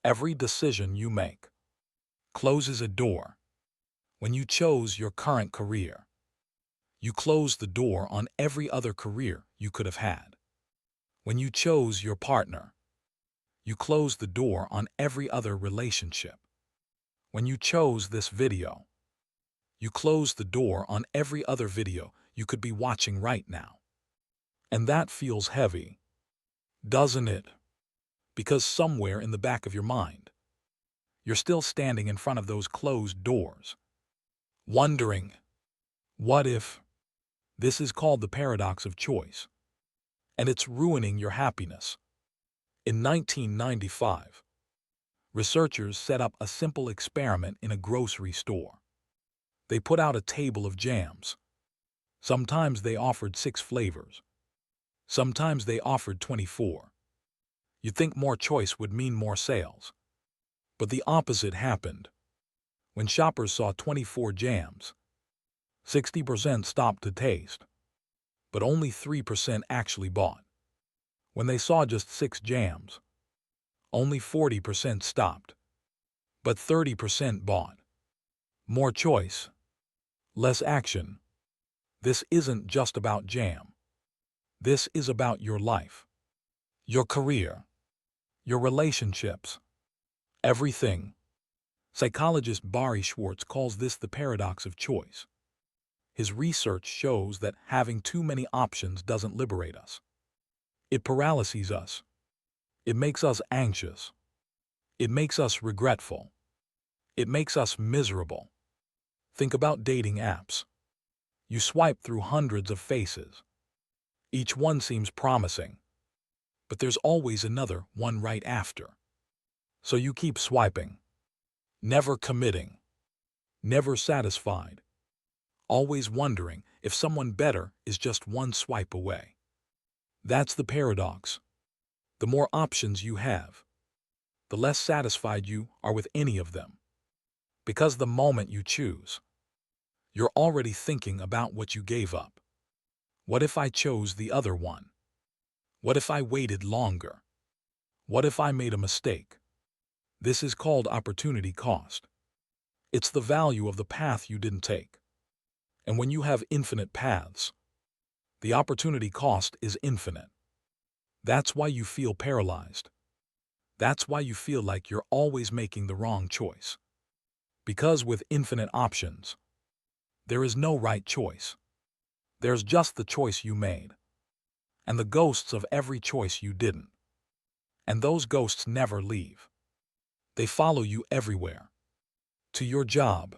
Every decision you make closes a door. When you chose your current career, you closed the door on every other career you could have had. When you chose your partner, you closed the door on every other relationship. When you chose this video, you closed the door on every other video you could be watching right now. And that feels heavy, doesn't it? Because somewhere in the back of your mind, you're still standing in front of those closed doors, wondering, what if? This is called the paradox of choice, and it's ruining your happiness. In 1995, researchers set up a simple experiment in a grocery store. They put out a table of jams. Sometimes they offered 6 flavors. Sometimes they offered 24. You'd think more choice would mean more sales. But the opposite happened. When shoppers saw 24 jams, 60% stopped to taste, but only 3% actually bought. When they saw just 6 jams, only 40% stopped, but 30% bought. More choice, less action. This isn't just about jam. This is about your life, your career, your relationships, everything. Psychologist Barry Schwartz calls this the paradox of choice. His research shows that having too many options doesn't liberate us. It paralyzes us. It makes us anxious. It makes us regretful. It makes us miserable. Think about dating apps. You swipe through hundreds of faces. Each one seems promising, but there's always another one right after. So you keep swiping, never committing, never satisfied, always wondering if someone better is just one swipe away. That's the paradox. The more options you have, the less satisfied you are with any of them. Because the moment you choose, you're already thinking about what you gave up. What if I chose the other one? What if I waited longer? What if I made a mistake? This is called opportunity cost. It's the value of the path you didn't take. And when you have infinite paths, the opportunity cost is infinite. That's why you feel paralyzed. That's why you feel like you're always making the wrong choice. Because with infinite options, there is no right choice. There's just the choice you made, and the ghosts of every choice you didn't. And those ghosts never leave. They follow you everywhere. To your job,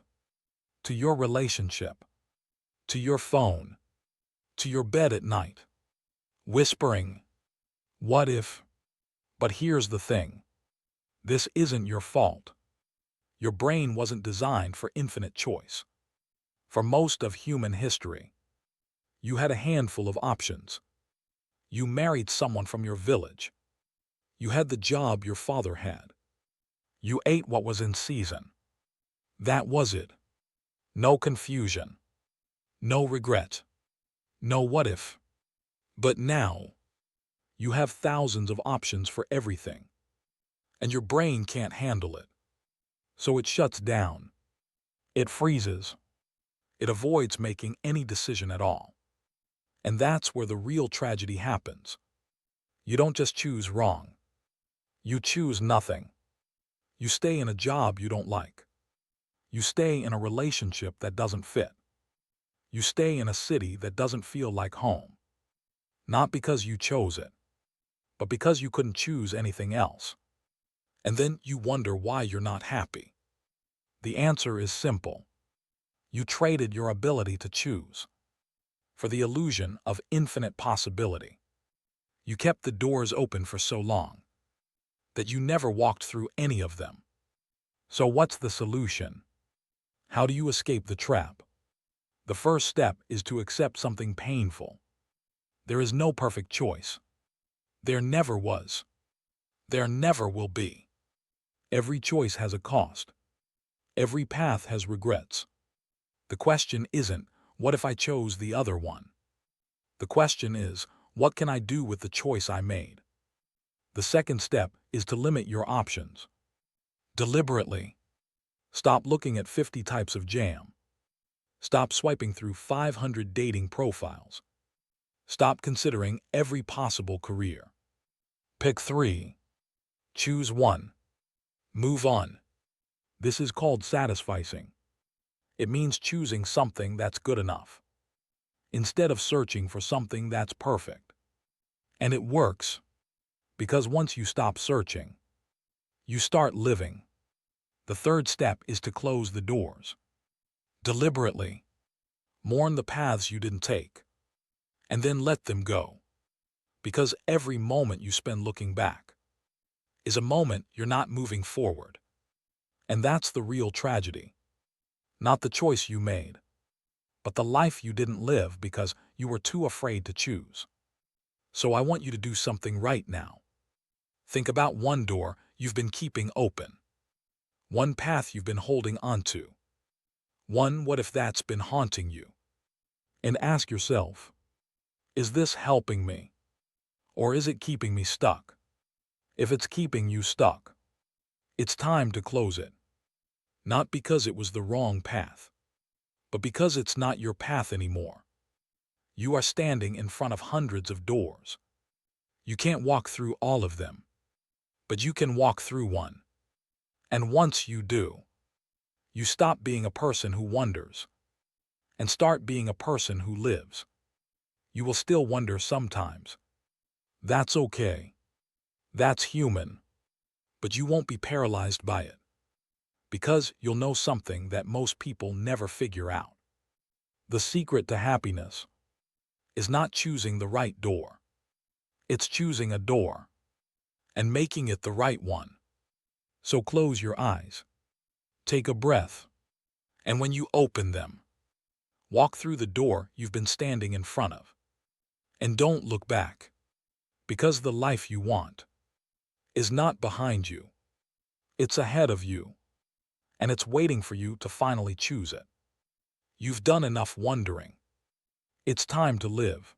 to your relationship, to your phone, to your bed at night, whispering, what if? But here's the thing. This isn't your fault. Your brain wasn't designed for infinite choice. For most of human history, you had a handful of options. You married someone from your village. You had the job your father had. You ate what was in season. That was it. No confusion. No regret. No what if. But now, you have thousands of options for everything. And your brain can't handle it. So it shuts down. It freezes. It avoids making any decision at all. And that's where the real tragedy happens. You don't just choose wrong. You choose nothing. You stay in a job you don't like. You stay in a relationship that doesn't fit. You stay in a city that doesn't feel like home. Not because you chose it, but because you couldn't choose anything else. And then you wonder why you're not happy. The answer is simple. You traded your ability to choose for the illusion of infinite possibility. You kept the doors open for so long that you never walked through any of them. So what's the solution? How do you escape the trap? The first step is to accept something painful. There is no perfect choice. There never was. There never will be. Every choice has a cost. Every path has regrets. The question isn't, what if I chose the other one? The question is, what can I do with the choice I made? The second step is to limit your options. Deliberately. Stop looking at 50 types of jam. Stop swiping through 500 dating profiles. Stop considering every possible career. Pick 3. Choose one. Move on. This is called satisficing. It means choosing something that's good enough, instead of searching for something that's perfect. And it works, because once you stop searching, you start living. The third step is to close the doors. Deliberately. Mourn the paths you didn't take, and then let them go. Because every moment you spend looking back is a moment you're not moving forward. And that's the real tragedy. Not the choice you made, but the life you didn't live because you were too afraid to choose. So I want you to do something right now. Think about one door you've been keeping open. One path you've been holding onto. One what if that's been haunting you. And ask yourself, is this helping me? Or is it keeping me stuck? If it's keeping you stuck, it's time to close it. Not because it was the wrong path, but because it's not your path anymore. You are standing in front of hundreds of doors. You can't walk through all of them, but you can walk through one. And once you do, you stop being a person who wonders and start being a person who lives. You will still wonder sometimes. That's okay. That's human. But you won't be paralyzed by it, because you'll know something that most people never figure out. The secret to happiness is not choosing the right door. It's choosing a door and making it the right one. So close your eyes, take a breath, and when you open them, walk through the door you've been standing in front of. And don't look back, because the life you want is not behind you. It's ahead of you, and it's waiting for you to finally choose it. You've done enough wondering. It's time to live.